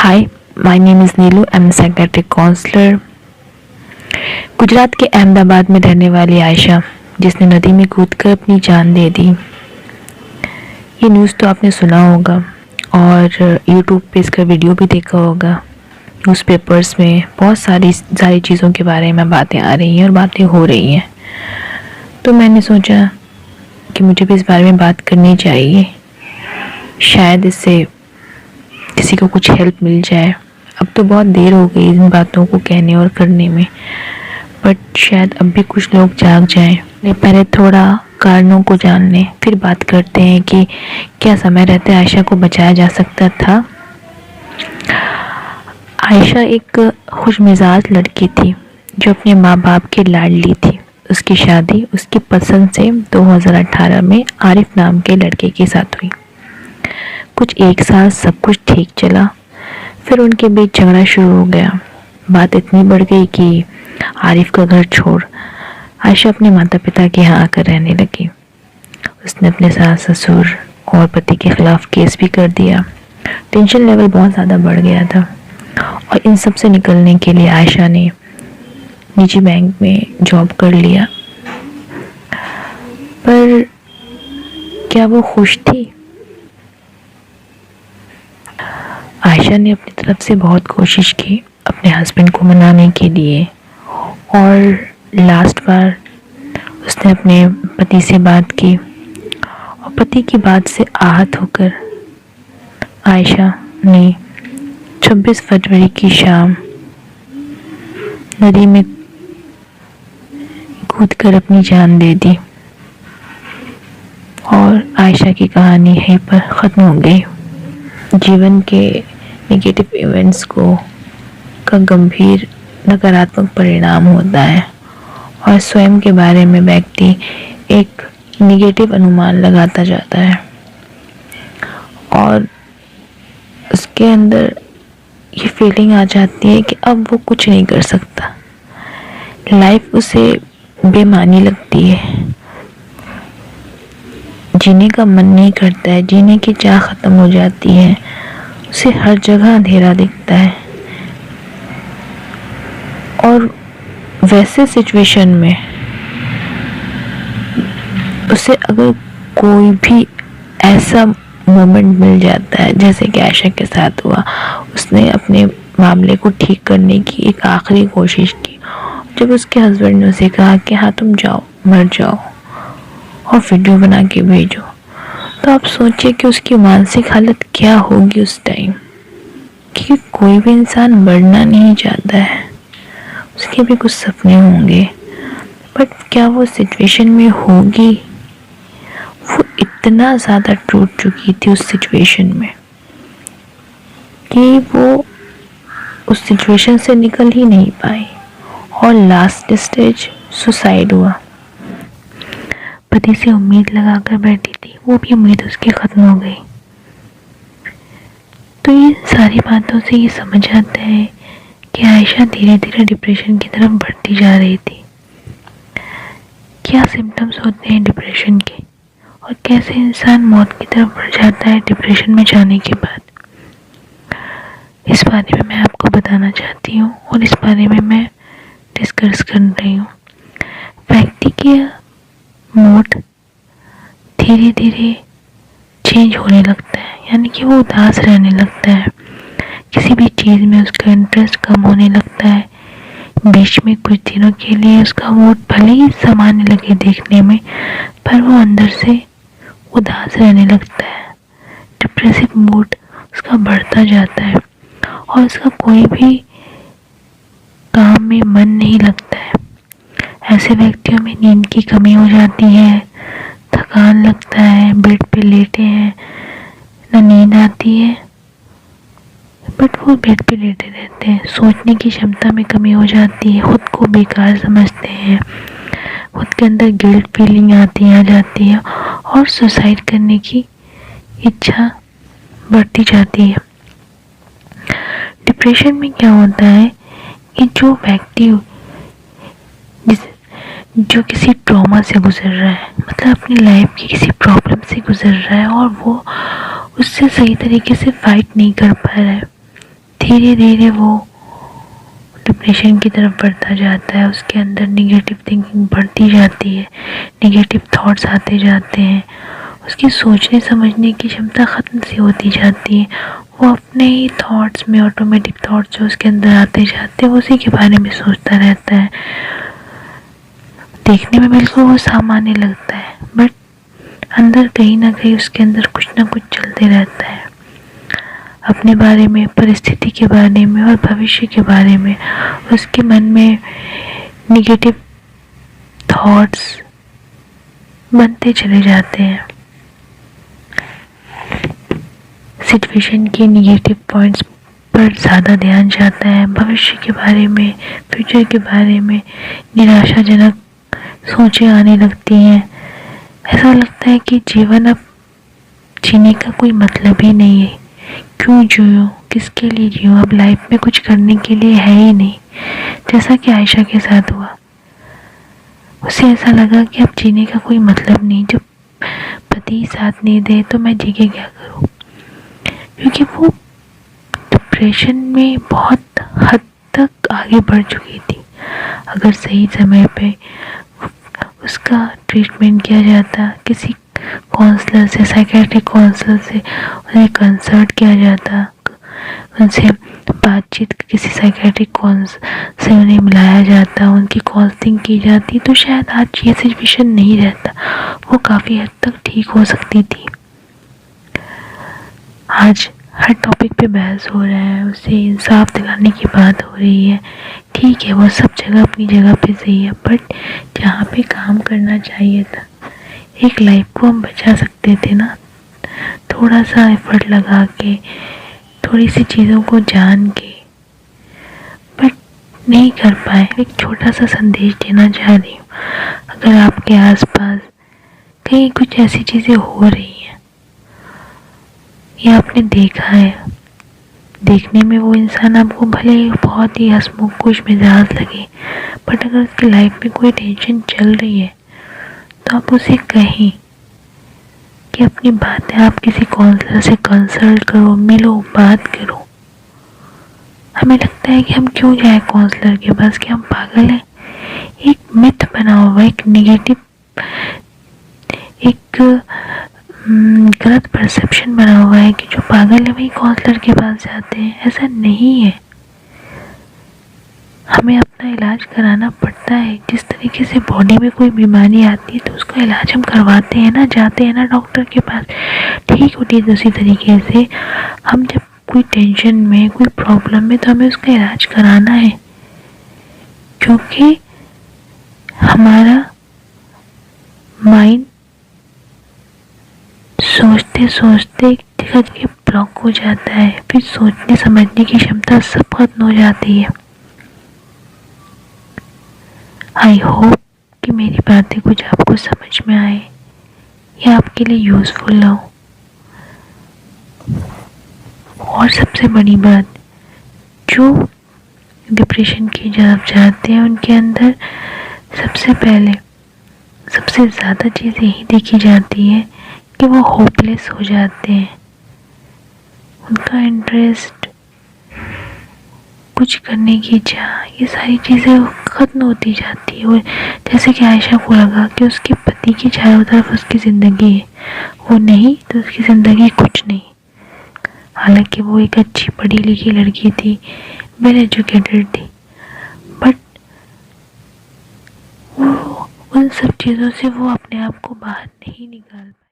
Hi, my name is Neelu. I'm a psychiatric counselor. Gujarat के अहमदाबाद में रहने वाली आयशा, जिसने नदी में कूदकर अपनी जान दे दी। ये न्यूज़ तो आपने सुना होगा और YouTube पे इसका वीडियो भी देखा होगा। न्यूज़पेपर्स में बहुत सारी चीज़ों के बारे में बातें आ रही हैं और बातें हो रही हैं। तो मैंने सोचा कि मुझे भी इस बारे में बात करनी चाहिए। शायद इससे किसी को कुछ हेल्प मिल जाए। अब तो बहुत देर हो गई इन बातों को कहने और करने में, बट शायद अब भी कुछ लोग जाग जाएं। पहले थोड़ा कारणों को जान लें, फिर बात करते हैं कि क्या समय रहते आयशा को बचाया जा सकता था। आयशा एक खुशमिजाज लड़की थी जो अपने माँ बाप की लाडली थी। उसकी शादी उसकी पसंद से 2018 में आरिफ नाम के लड़के के साथ हुई। कुछ एक साल सब कुछ ठीक चला, फिर उनके बीच झगड़ा शुरू हो गया। बात इतनी बढ़ गई कि आरिफ का घर छोड़ आयशा अपने माता पिता के यहाँ आकर रहने लगी। उसने अपने सास ससुर और पति के खिलाफ केस भी कर दिया। टेंशन लेवल बहुत ज़्यादा बढ़ गया था और इन सब से निकलने के लिए आयशा ने निजी बैंक में जॉब कर लिया। पर क्या वो खुश थी? आयशा ने अपनी तरफ से बहुत कोशिश की अपने हस्बैंड को मनाने के लिए, और लास्ट बार उसने अपने पति से बात की और पति की बात से आहत होकर आयशा ने 26 फरवरी की शाम नदी में कूदकर अपनी जान दे दी और आयशा की कहानी यहीं पर ख़त्म हो गई। जीवन के नेगेटिव इवेंट्स का गंभीर नकारात्मक परिणाम होता है और स्वयं के बारे में व्यक्ति एक नेगेटिव अनुमान लगाता जाता है और उसके अंदर ये फीलिंग आ जाती है कि अब वो कुछ नहीं कर सकता। लाइफ उसे बेमानी लगती है, जीने का मन नहीं करता है, जीने की चाह ख़त्म हो जाती है, उसे हर जगह अंधेरा दिखता है। और वैसे सिचुएशन में उसे अगर कोई भी ऐसा मोमेंट मिल जाता है जैसे कि आयशा के साथ हुआ, उसने अपने मामले को ठीक करने की एक आखिरी कोशिश की। जब उसके हस्बैंड ने उसे कहा कि हाँ तुम जाओ, मर जाओ और वीडियो बना के भेजो, तो आप सोचिए कि उसकी मानसिक हालत क्या होगी उस टाइम। कि कोई भी इंसान मरना नहीं चाहता है, उसके भी कुछ सपने होंगे, बट क्या वो सिचुएशन में होगी? वो इतना ज़्यादा टूट चुकी थी उस सिचुएशन में कि वो उस सिचुएशन से निकल ही नहीं पाई और लास्ट स्टेज सुसाइड हुआ। पति से उम्मीद लगाकर बैठी थी, वो भी उम्मीद उसकी ख़त्म हो गई। तो ये सारी बातों से ये समझ आता है कि आयशा धीरे धीरे डिप्रेशन की तरफ बढ़ती जा रही थी। क्या सिम्टम्स होते हैं डिप्रेशन के और कैसे इंसान मौत की तरफ बढ़ जाता है डिप्रेशन में जाने के बाद, इस बारे में मैं आपको बताना चाहती हूँ और इस बारे में मैं डिस्कस कर रही हूँ। व्यक्ति के मूड धीरे धीरे चेंज होने लगता है, यानी कि वो उदास रहने लगता है। किसी भी चीज़ में उसका इंटरेस्ट कम होने लगता है। बीच में कुछ दिनों के लिए उसका मूड भले ही सामान्य लगे देखने में, पर वो अंदर से उदास रहने लगता है। डिप्रेसिव मूड उसका बढ़ता जाता है और उसका कोई भी काम में मन नहीं लगता है। ऐसे व्यक्तियों में नींद की कमी हो जाती है, थकान लगता है, बेड पे लेटे हैं, ना नींद आती है, बट वो बेड पे लेटे रहते हैं। सोचने की क्षमता में कमी हो जाती है, खुद को बेकार समझते हैं, खुद के अंदर गिल्ट फीलिंग आ जाती है और सुसाइड करने की इच्छा बढ़ती जाती है। डिप्रेशन में क्या होता है कि जो व्यक्ति जो किसी ट्रॉमा से गुजर रहा है, मतलब अपनी लाइफ की किसी प्रॉब्लम से गुजर रहा है और वो उससे सही तरीके से फाइट नहीं कर पा रहा है, धीरे धीरे वो डिप्रेशन की तरफ बढ़ता जाता है। उसके अंदर निगेटिव थिंकिंग बढ़ती जाती है, निगेटिव थॉट्स आते जाते हैं, उसकी सोचने समझने की क्षमता ख़त्म सी होती जाती है। वो अपने ही थॉट्स में, ऑटोमेटिक थॉट्स जो उसके अंदर आते जाते हैं, उसी के बारे में सोचता रहता है। देखने में बिल्कुल वो सामान्य लगता है, बट अंदर कहीं ना कहीं उसके अंदर कुछ ना कुछ चलते रहता है, अपने बारे में, परिस्थिति के बारे में और भविष्य के बारे में। उसके मन में निगेटिव थॉट्स बनते चले जाते हैं। सिचुएशन के निगेटिव पॉइंट्स पर ज़्यादा ध्यान जाता है, भविष्य के बारे में, फ्यूचर के बारे में निराशाजनक सोचें आने लगती हैं। ऐसा लगता है कि जीवन अब जीने का कोई मतलब ही नहीं है, क्यों जियो, किसके लिए जियो, अब लाइफ में कुछ करने के लिए है ही नहीं। जैसा कि आयशा के साथ हुआ, उसे ऐसा लगा कि अब जीने का कोई मतलब नहीं, जब पति साथ नहीं दे तो मैं जी के क्या करूं, क्योंकि वो डिप्रेशन में बहुत हद तक आगे बढ़ चुकी थी। अगर सही समय पे उसका ट्रीटमेंट किया जाता, किसी काउंसलर से, साइकेट्रिक काउंसलर से उन्हें कंसल्ट किया जाता, उनसे बातचीत किसी साइकेट्रिक काउंसलर से उन्हें मिलाया जाता, उनकी काउंसलिंग की जाती, तो शायद आज ये सिचुएशन नहीं रहता, वो काफ़ी हद तक ठीक हो सकती थी। आज हर टॉपिक पे बहस हो रहा है, उसे इंसाफ दिलाने की बात हो रही है। ठीक है, वो सब जगह अपनी जगह पे सही है, बट जहाँ पे काम करना चाहिए था, एक लाइफ को हम बचा सकते थे ना, थोड़ा सा एफर्ट लगा के, थोड़ी सी चीज़ों को जान के, बट नहीं कर पाए। एक छोटा सा संदेश देना चाह रही हूँ, अगर आपके आसपास कहीं कुछ ऐसी चीज़ें हो रही हैं या आपने देखा है, देखने में वो इंसान आपको भले बहुत ही हंसमुख खुश मिजाज लगे, बट अगर उसकी लाइफ में कोई टेंशन चल रही है तो आप उसे कहें कि अपनी बातें आप किसी काउंसलर से कंसल्ट करो, मिलो, बात करो। हमें लगता है कि हम क्यों जाए काउंसलर के पास, कि हम पागल हैं। एक मिथ बना हुआ, एक नेगेटिव, एक गलत परसेप्शन बना हुआ है कि जो पागल है वही काउंसलर के पास जाते हैं। ऐसा नहीं है, हमें अपना इलाज कराना पड़ता है। जिस तरीके से बॉडी में कोई बीमारी आती है तो उसका इलाज हम करवाते हैं ना, जाते हैं ना डॉक्टर के पास, ठीक होती है। उसी तरीके से हम जब कोई टेंशन में, कोई प्रॉब्लम में, तो हमें उसका इलाज कराना है, क्योंकि हमारा माइंड सोचते सोचते एक जगह के ब्लॉक हो जाता है, फिर सोचने समझने की क्षमता सब खत्म हो जाती है। आई होप कि मेरी बातें कुछ आपको समझ में आए या आपके लिए यूज़फुल हो। और सबसे बड़ी बात, जो डिप्रेशन की तरफ जाते हैं उनके अंदर सबसे पहले, सबसे ज़्यादा चीज़ यही देखी जाती है कि वो होपलेस हो जाते हैं, उनका इंटरेस्ट, कुछ करने की इच्छा, ये सारी चीज़ें ख़त्म होती जाती है। जैसे कि आयशा को लगा कि उसके पति की चारों तरफ उसकी ज़िंदगी है, वो नहीं तो उसकी ज़िंदगी कुछ नहीं। हालांकि वो एक अच्छी पढ़ी लिखी लड़की थी, वेल एजुकेटेड थी, बट वो उन सब चीज़ों से वो अपने आप को बाहर नहीं निकाल पाई।